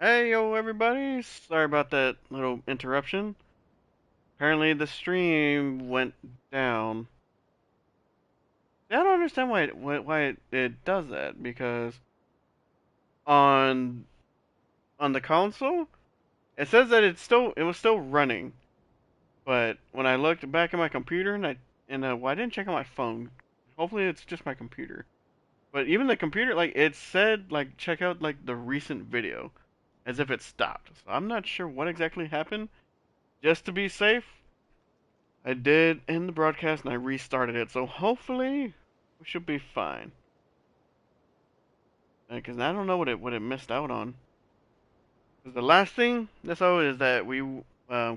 Hey yo everybody, sorry about that little interruption. Apparently the stream went down. I don't understand why it does that because on on the console it says that it was still running, but when I looked back at my computer well, I didn't check on my phone. Hopefully it's just my computer. But even the computer, like, it said, like, check out like the recent video as if it stopped. So I'm not sure what exactly happened. Just to be safe, I did end the broadcast and I restarted it, so hopefully we should be fine. Because I don't know what it missed out on. 'Cause the last thing that's all is that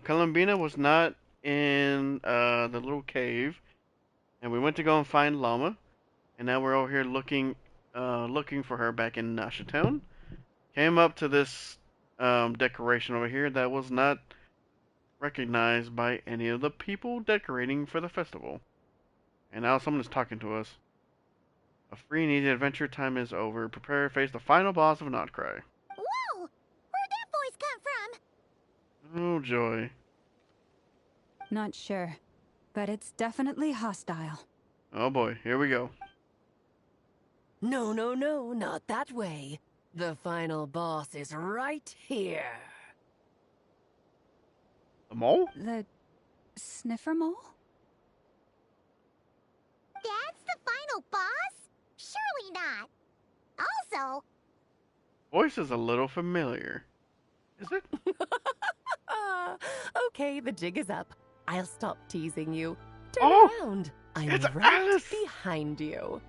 Columbina was not in the little cave, and we went to go and find Llama, and now we're over here looking for her back in Nasha Town. Came up to this decoration over here that was not recognized by any of the people decorating for the festival. And now someone is talking to us. A free and easy adventure time is over. Prepare to face the final boss of Notcry. Whoa! Where'd that voice come from? Oh joy. Not sure, but it's definitely hostile. Oh boy, here we go. No, no, no, not that way. The final boss is right here. The mole? The sniffer mole? That's the final boss? Surely not. Also, Voice is a little familiar. Is it? Okay, the jig is up. I'll stop teasing you. Turn Oh, around. I'm it's right Alice! behind you.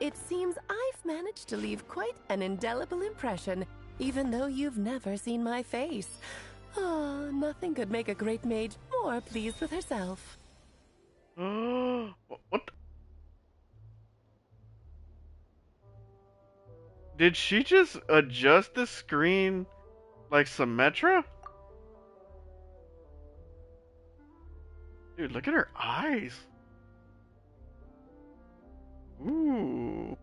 It seems I've managed to leave quite an indelible impression, even though you've never seen my face. Ah, nothing could make a great mage more pleased with herself. What? Did she just adjust the screen like Symmetra? Dude, look at her eyes. Ooh.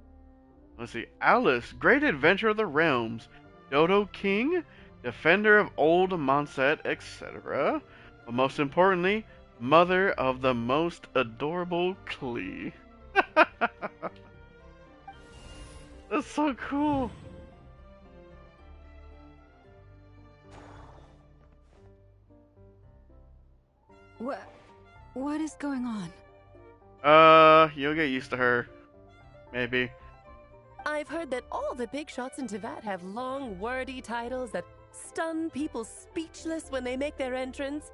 Let's see. Alice, great adventure of the realms. Dodo King, defender of old Monset, etc. But most importantly, mother of the most adorable Klee. That's so cool. What is going on? You'll get used to her. Maybe. I've heard that all the big shots in Tevat have long, wordy titles that stun people speechless when they make their entrance.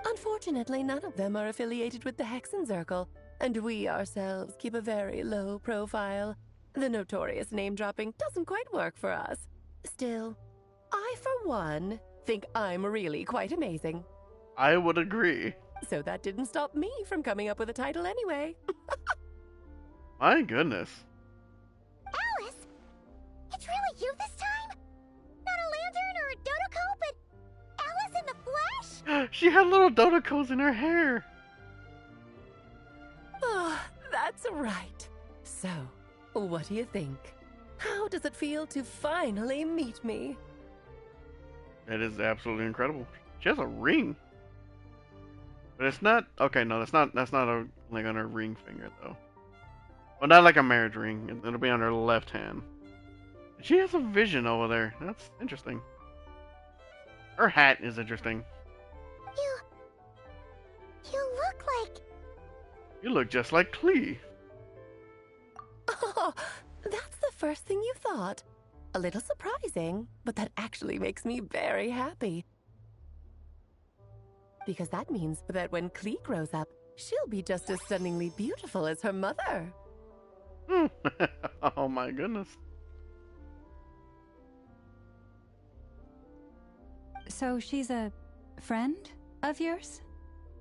Unfortunately, none of them are affiliated with the Hexen Circle, and we ourselves keep a very low profile. The notorious name-dropping doesn't quite work for us. Still, I, for one, think I'm really quite amazing. I would agree. So that didn't stop me from coming up with a title anyway. My goodness. Alice? It's really you this time? Not a lantern or a Dodoko, but Alice in the flesh? She had little Dodocos in her hair. Ah, that's right. So, what do you think? How does it feel to finally meet me? That is absolutely incredible. She has a ring. But it's not okay, no, that's not a like on her ring finger though. Well, not like a marriage ring. It'll be on her left hand. She has a vision over there. That's interesting. Her hat is interesting. You look like... You look just like Klee. Oh, that's the first thing you thought. A little surprising, but that actually makes me very happy. Because that means that when Klee grows up, she'll be just as stunningly beautiful as her mother. Oh my goodness. So she's a friend of yours?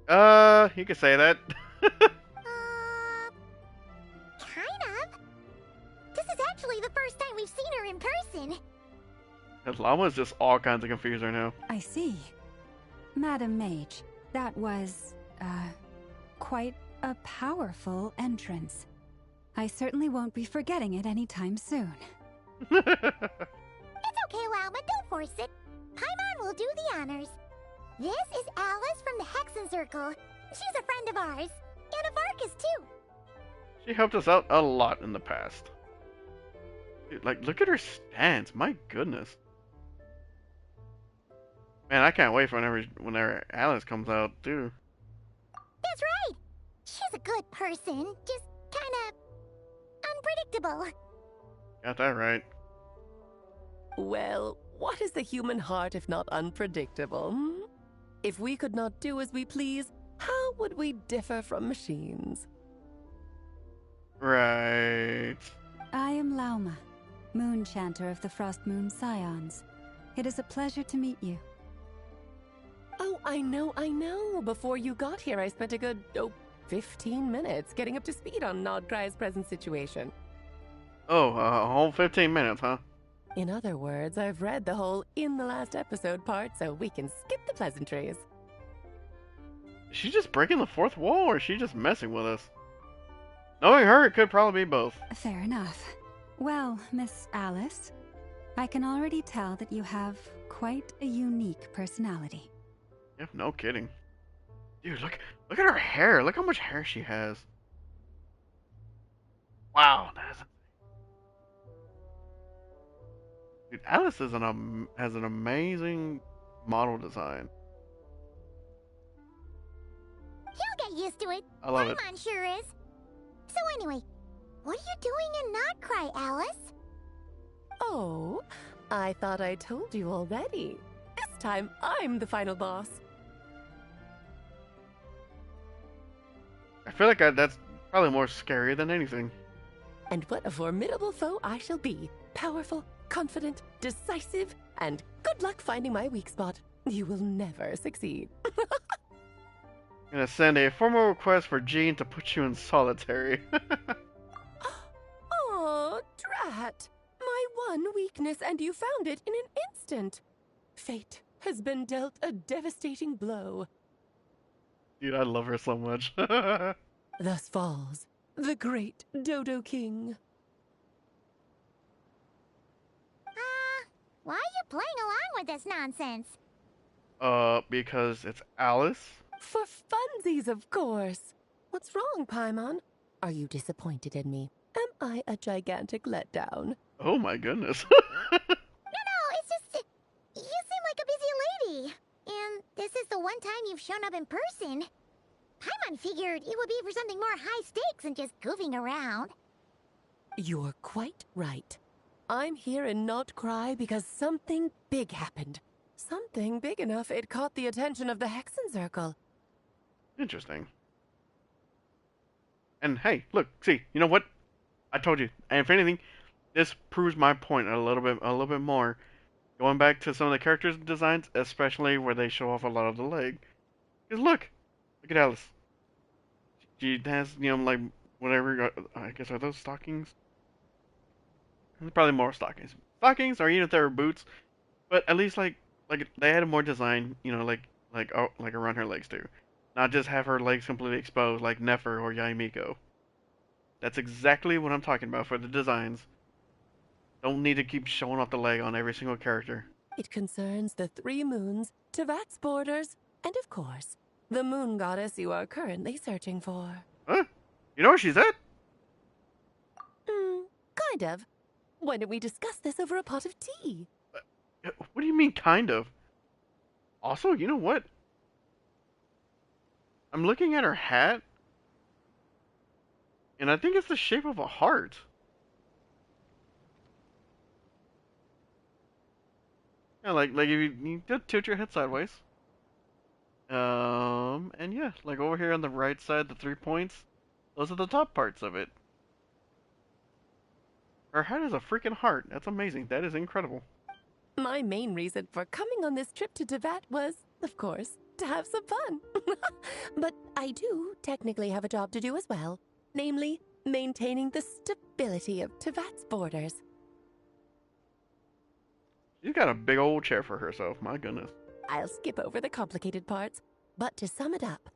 You could say that. Kind of. This is actually the first time we've seen her in person. Llama's just all kinds of confused right now. I see. Madam Mage, that was, quite a powerful entrance. I certainly won't be forgetting it anytime soon. It's Lauma, don't force it. Paimon will do the honors. This is Alice from the Hexen Circle. She's a friend of ours. And of Arcus, too. She helped us out a lot in the past. Dude, like, look at her stance. My goodness. Man, I can't wait for whenever Alice comes out, too. That's right. She's a good person. Just kind of unpredictable. Got that right. Well, what is the human heart if not unpredictable? Hmm? If we could not do as we please, how would we differ from machines? Right. I am Lauma, Moon Chanter of the Frost Moon Scions. It is a pleasure to meet you. Oh, I know. Before you got here, I spent a good, 15 minutes getting up to speed on Nodcry's present situation. Oh, a whole 15 minutes, huh? In other words, I've read the whole in the last episode part, so we can skip the pleasantries. Is she just breaking the fourth wall, or is she just messing with us? Knowing her, it could probably be both. Fair enough. Well, Miss Alice, I can already tell that you have quite a unique personality. Yeah, no kidding. Dude, look at her hair. Look how much hair she has. Wow, dude, Alice has an amazing model design. He'll get used to it. I love it. Paimon sure is. So anyway, what are you doing in Notcry, Alice? Oh, I thought I told you already. This time, I'm the final boss. I feel like that's probably more scary than anything. And what a formidable foe I shall be. Powerful, confident, decisive, and good luck finding my weak spot. You will never succeed. I'm gonna send a formal request for Jean to put you in solitary. Oh, drat! My one weakness, and you found it in an instant. Fate has been dealt a devastating blow. Dude, I love her so much. Thus falls the great Dodo King. Why are you playing along with this nonsense? Because it's Alice. For funsies, of course. What's wrong, Paimon? Are you disappointed in me? Am I a gigantic letdown? Oh my goodness. No, it's just you seem like a busy lady. And this is the one time you've shown up in person. Paimon figured it would be for something more high stakes than just goofing around. You're quite right. I'm here in Notcry because something big happened. Something big enough it caught the attention of the Hexen Circle. Interesting. And hey, look, see, you know what? I told you. And if anything, this proves my point a little bit more. Going back to some of the characters' designs, especially where they show off a lot of the leg. Because look at Alice. She has, like whatever. I guess are those stockings? Probably more stockings. Stockings, or even if they were boots. But at least like they had more design, like around her legs too. Not just have her legs completely exposed like Nefer or Yaimiko. That's exactly what I'm talking about for the designs. Don't need to keep showing off the leg on every single character. It concerns the three moons, Tevat's borders, and of course, the moon goddess you are currently searching for. Huh? You know where she's at? Kind of. Why don't we discuss this over a pot of tea? What do you mean, kind of? Also, you know what? I'm looking at her hat, and I think it's the shape of a heart. Yeah, like if you just tilt your head sideways. And yeah, like over here on the right side, the 3 points, those are the top parts of it. Her hat is a freaking heart. That's amazing. That is incredible. My main reason for coming on this trip to Tevat was, of course, to have some fun. But I do technically have a job to do as well, namely, maintaining the stability of Tevat's borders. She's got a big old chair for herself. My goodness. I'll skip over the complicated parts, but to sum it up,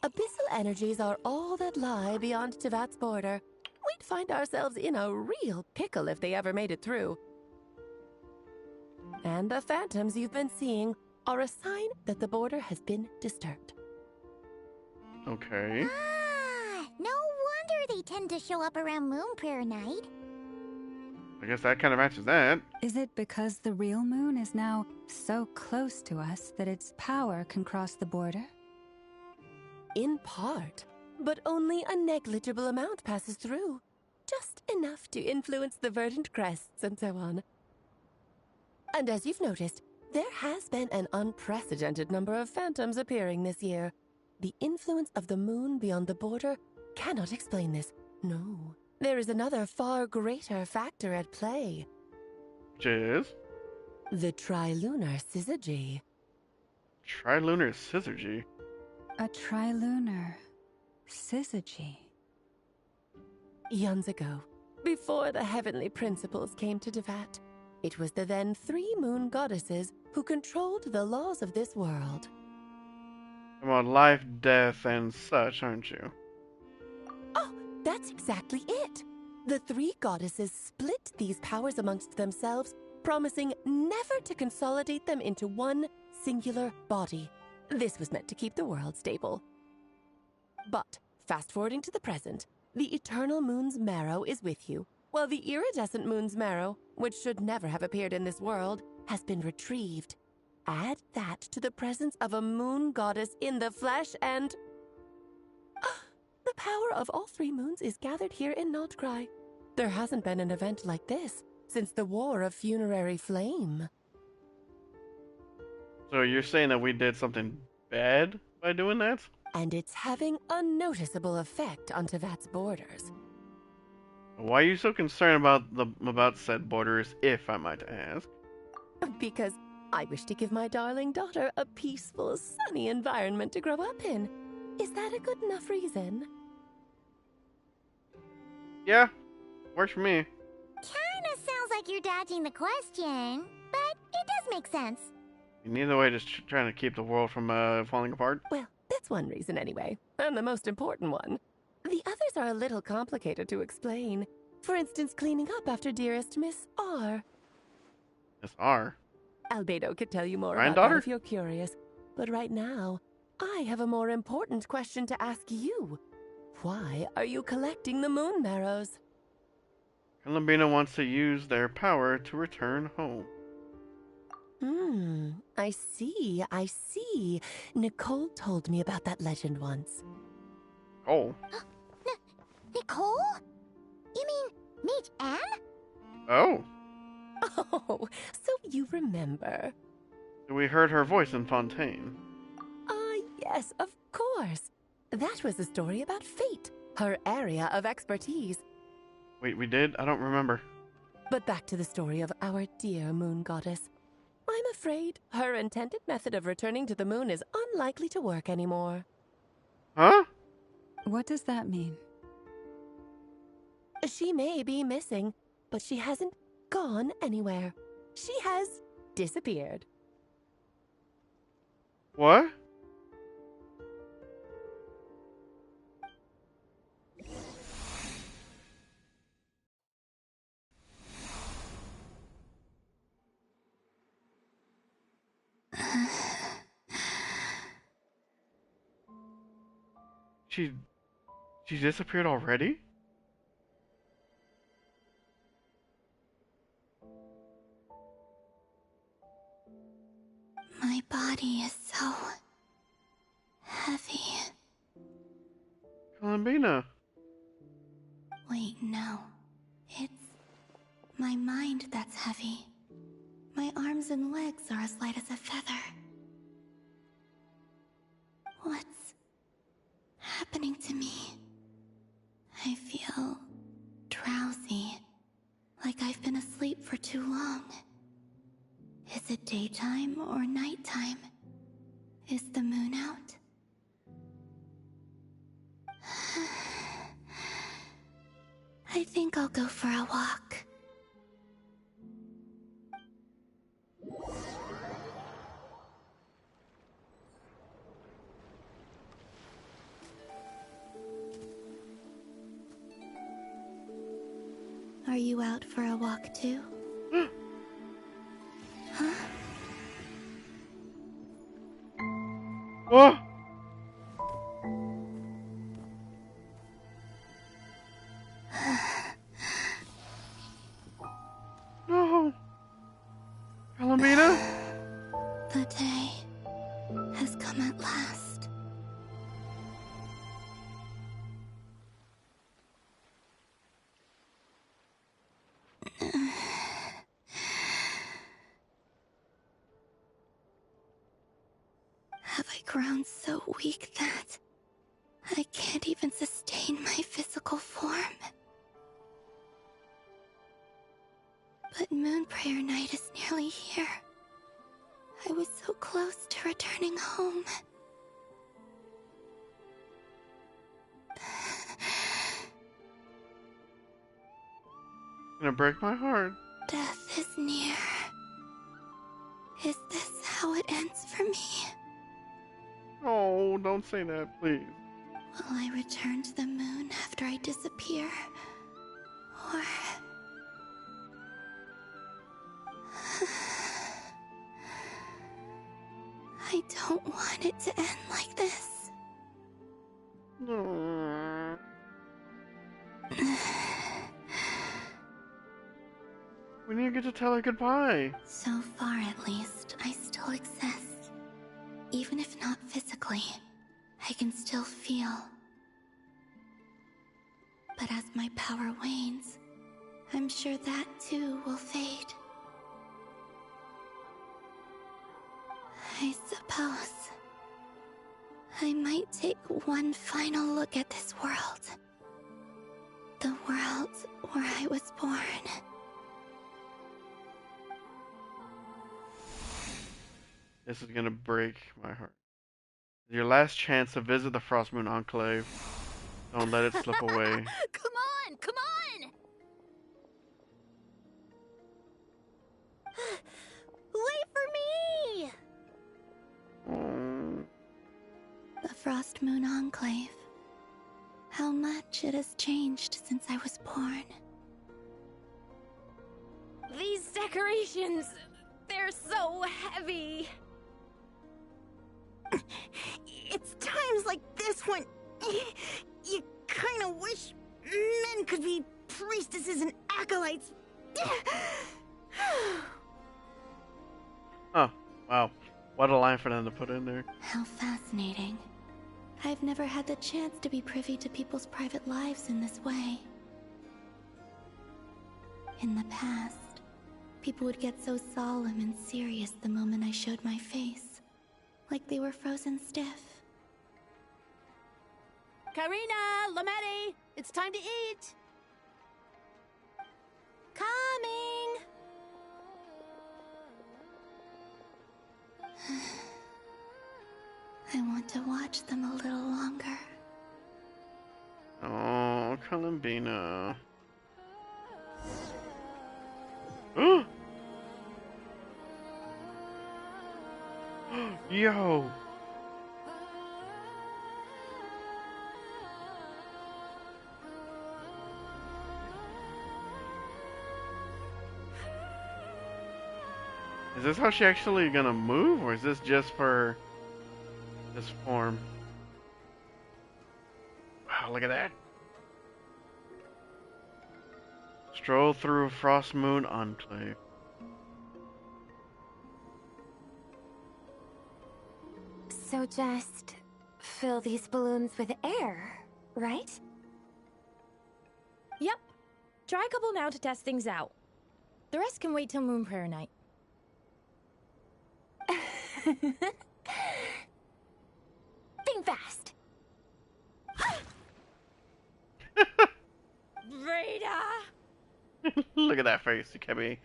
abyssal energies are all that lie beyond Tevat's border. We'd find ourselves in a real pickle if they ever made it through. And the phantoms you've been seeing are a sign that the border has been disturbed. Okay. Ah, no wonder they tend to show up around Moon Prayer Night. I guess that kind of answers that. Is it because the real moon is now so close to us that its power can cross the border? In part, but only a negligible amount passes through. Just enough to influence the verdant crests and so on. And as you've noticed, there has been an unprecedented number of phantoms appearing this year. The influence of the moon beyond the border cannot explain this. No, there is another far greater factor at play. Which is The trilunar syzygy. trilunar syzygy. A trilunar syzygy. Eons ago, before the heavenly principles came to Devat, it was the then 3 moon goddesses who controlled the laws of this world. Come on, life, death, and such, aren't you? Oh, that's exactly it. The 3 goddesses split these powers amongst themselves, promising never to consolidate them into one singular body. This was meant to keep the world stable. But, fast-forwarding to the present, the eternal moon's marrow is with you, while the iridescent moon's marrow, which should never have appeared in this world, has been retrieved. Add that to the presence of a moon goddess in the flesh and... the power of all 3 moons is gathered here in Nocturne. There hasn't been an event like this since the War of Funerary Flame. So you're saying that we did something bad by doing that? And it's having a noticeable effect on Tevat's borders. Why are you so concerned about said borders, if I might ask? Because I wish to give my darling daughter a peaceful, sunny environment to grow up in. Is that a good enough reason? Yeah, works for me. Kinda sounds like you're dodging the question, but it does make sense. Neither way, just trying to keep the world from falling apart. Well, that's one reason anyway, and the most important one. The others are a little complicated to explain. For instance, cleaning up after dearest Miss R. It's R. Albedo could tell you more about Granddaughter? that if you're curious. But right now, I have a more important question to ask you. Why are you collecting the moon marrows? Columbina wants to use their power to return home. I see. Nicole told me about that legend once. Oh. Nicole? You mean Mage Anne? Oh. Oh, so you remember. We heard her voice in Fontaine. Yes, of course. That was a story about fate, her area of expertise. Wait, we did? I don't remember. But back to the story of our dear moon goddess. I'm afraid her intended method of returning to the moon is unlikely to work anymore. Huh? What does that mean? She may be missing, but she hasn't gone anywhere. She has disappeared. What? She disappeared already? My body is so heavy. Columbina. Wait, no. It's my mind that's heavy. My arms and legs are as light as a feather. What's happening to me? I feel drowsy, like I've been asleep for too long. Is it daytime or nighttime? Is the moon out? I think I'll go for a walk. Are you out for a walk too? Huh? Oh! No! Palomina? The day has come at last. Have I grown so weak that I can't even sustain my physical form? But Moon Prayer Night is nearly here. I was so close to returning home. Gonna break my heart. Death is near. Is this how it ends for me? Oh, don't say that, please. Will I return to the moon after I disappear? Or... I don't want it to end like this. No. We need to get to tell her goodbye. So far, at least, I still exist. Even if not physically, I can still feel. But as my power wanes, I'm sure that too will fade. I suppose I might take one final look at this world. The world where I was born. This is gonna break my heart. Your last chance to visit the Frost Moon Enclave. Don't let it slip away. Come on, come on! Wait for me! Oh. The Frost Moon Enclave. How much it has changed since I was born. These decorations, they're so heavy. It's times like this when you kind of wish men could be priestesses and acolytes. Oh, wow. What a line for them to put in there. How fascinating. I've never had the chance to be privy to people's private lives in this way. In the past, people would get so solemn and serious the moment I showed my face, like they were frozen stiff. Karina, Lametti, it's time to eat. Coming! I want to watch them a little longer. Oh, Columbina. Yo! Is this how she actually gonna move, or is this just for this form? Wow, look at that. Stroll through Frost Moon Enclave. So just fill these balloons with air, right? Yep. Try a couple now to test things out. The rest can wait till Moon Prayer Night. Think fast. Rita! Look at that face. You can't be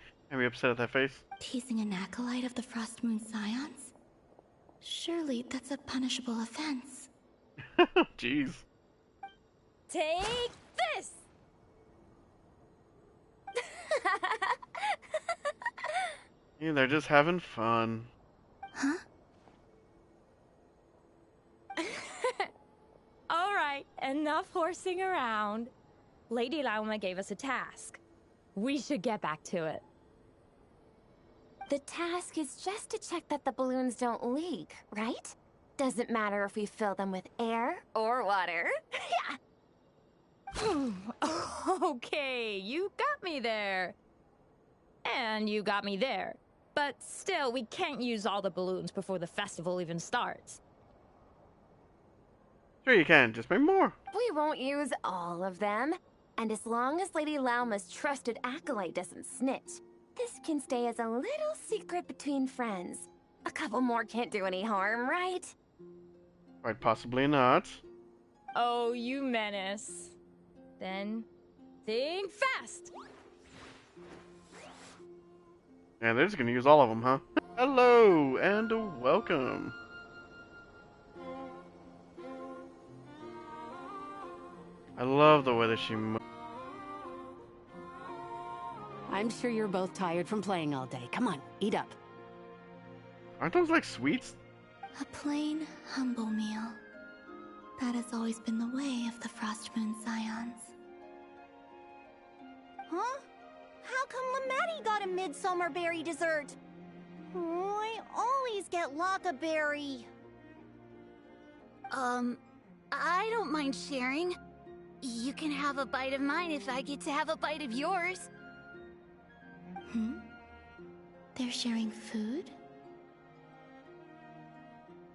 upset at that face. Teasing an acolyte of the Frost Moon Scions? Surely that's a punishable offense. Jeez. Take this! Yeah, they're just having fun. Huh? Alright, enough horsing around. Lady Lauma gave us a task. We should get back to it. The task is just to check that the balloons don't leak, right? Doesn't matter if we fill them with air or water. Okay, you got me there. And you got me there. But still, we can't use all the balloons before the festival even starts. Sure you can, just make more. We won't use all of them. And as long as Lady Lauma's trusted acolyte doesn't snitch, this can stay as a little secret between friends. A couple more can't do any harm, right? Quite possibly not. Oh, you menace. Then, think fast! And they're just gonna use all of them, huh? Hello, and welcome. I love the way that she moves. I'm sure you're both tired from playing all day. Come on, eat up. Aren't those like sweets? A plain, humble meal. That has always been the way of the Frost Moon Scions. Huh? How come Lamatti got a midsummer berry dessert? Oh, I always get Lockaberry. I don't mind sharing. You can have a bite of mine if I get to have a bite of yours. They're sharing food?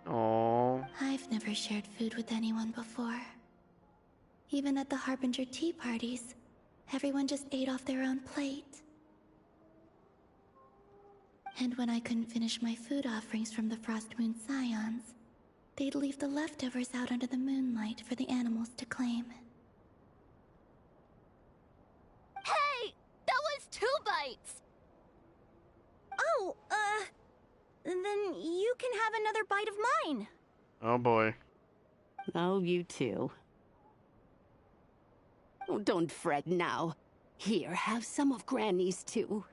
Oh. I've never shared food with anyone before. Even at the Harbinger tea parties, everyone just ate off their own plate. And when I couldn't finish my food offerings from the Frost Moon Scions, they'd leave the leftovers out under the moonlight for the animals to claim. Hey! That was 2 bites! Oh, then you can have another bite of mine. Oh boy. Oh, you too. Oh, don't fret now. Here, have some of Granny's too.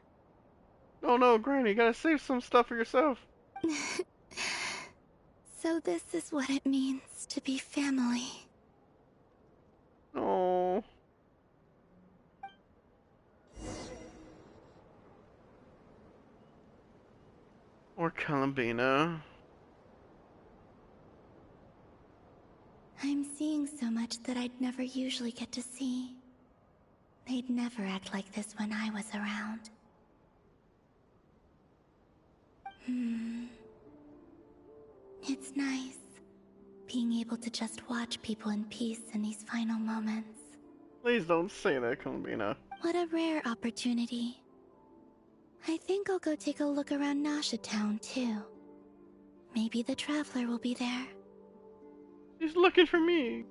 Oh no, Granny, you gotta save some stuff for yourself. So this is what it means to be family. Oh. Or Columbina. I'm seeing so much that I'd never usually get to see. They'd never act like this when I was around. It's nice, being able to just watch people in peace in these final moments. Please don't say that, Columbina. What a rare opportunity. I think I'll go take a look around Nasha Town, too. Maybe the Traveler will be there. She's looking for me.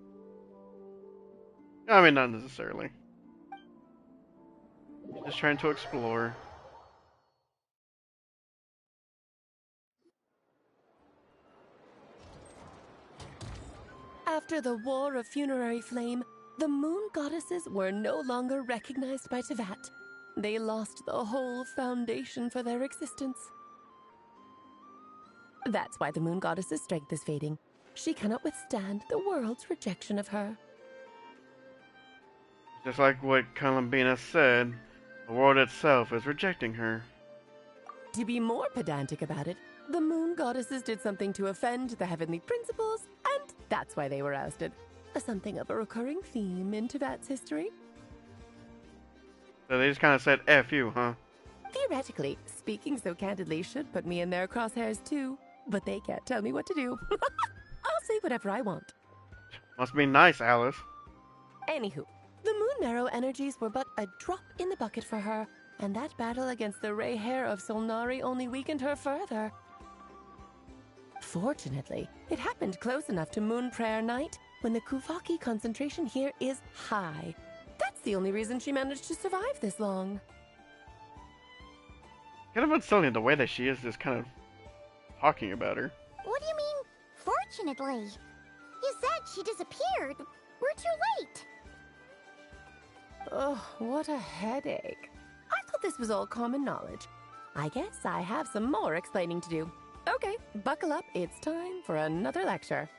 I mean, not necessarily. Just trying to explore. After the War of Funerary Flame, the moon goddesses were no longer recognized by Tevat. They lost the whole foundation for their existence. That's why the moon goddess's strength is fading. She cannot withstand the world's rejection of her. Just like what Columbina said, the world itself is rejecting her. To be more pedantic about it, the moon goddesses did something to offend the heavenly principles, and that's why they were ousted. Something of a recurring theme in Tevat's history. So they just kind of said, F you, huh? Theoretically, speaking so candidly should put me in their crosshairs too, but they can't tell me what to do. I'll say whatever I want. Must be nice, Alice. Anywho, the Moon Marrow energies were but a drop in the bucket for her, and that battle against the Ray Hair of Solnari only weakened her further. Fortunately, it happened close enough to Moon Prayer Night when the Kuvaki concentration here is high. That's the only reason she managed to survive this long. Kind of unsettling the way that she is just kind of talking about her. What do you mean, fortunately? You said she disappeared. We're too late. Oh, what a headache. I thought this was all common knowledge. I guess I have some more explaining to do. Okay, buckle up. It's time for another lecture.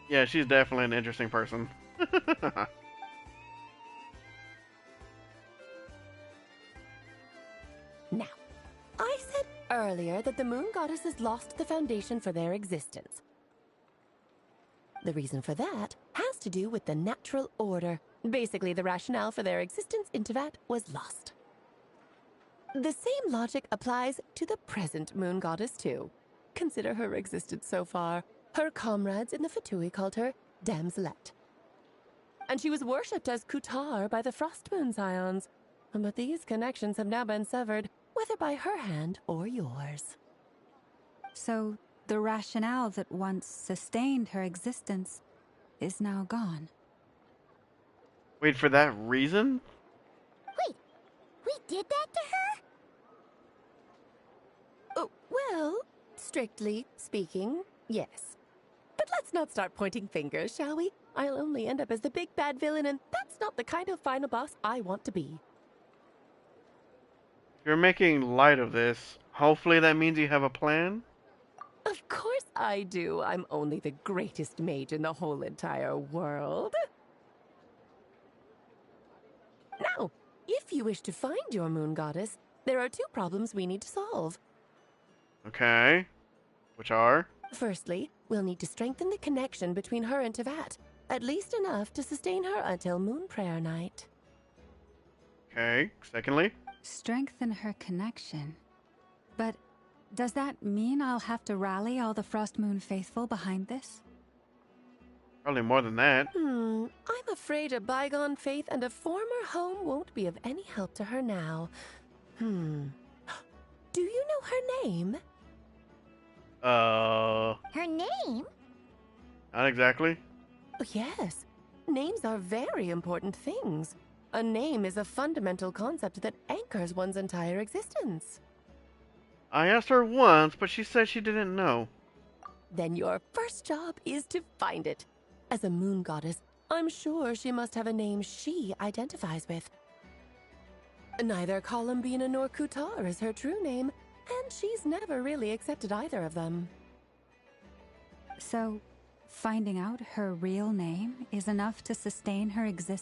Yeah, she's definitely an interesting person. Now, I said earlier that the moon goddesses lost the foundation for their existence. The reason for that has to do with the natural order. Basically, the rationale for their existence in Tevat was lost. The same logic applies to the present moon goddess, too. Consider her existence so far. Her comrades in the Fatui called her Damselette. And she was worshipped as Kutar by the Frost Moon Scions. But these connections have now been severed, whether by her hand or yours. So, the rationale that once sustained her existence is now gone. Wait, for that reason? Wait, we did that to her? Oh, well, strictly speaking, yes. But let's not start pointing fingers, shall we? I'll only end up as the big bad villain, and that's not the kind of final boss I want to be. You're making light of this. Hopefully that means you have a plan? Of course I do. I'm only the greatest mage in the whole entire world. Now, if you wish to find your moon goddess, there are two problems we need to solve. Okay. Which are? Firstly, we'll need to strengthen the connection between her and Tevat, at least enough to sustain her until Moon Prayer Night. Okay. Secondly? Strengthen her connection. But does that mean I'll have to rally all the Frost Moon faithful behind this? Probably more than that. I'm afraid a bygone faith and a former home won't be of any help to her now. Do you know her name? Her name? Not exactly. Oh, yes. Names are very important things. A name is a fundamental concept that anchors one's entire existence. I asked her once, but she said she didn't know. Then your first job is to find it. As a moon goddess, I'm sure she must have a name she identifies with. Neither Columbina nor Kutar is her true name, and she's never really accepted either of them. So, finding out her real name is enough to sustain her existence?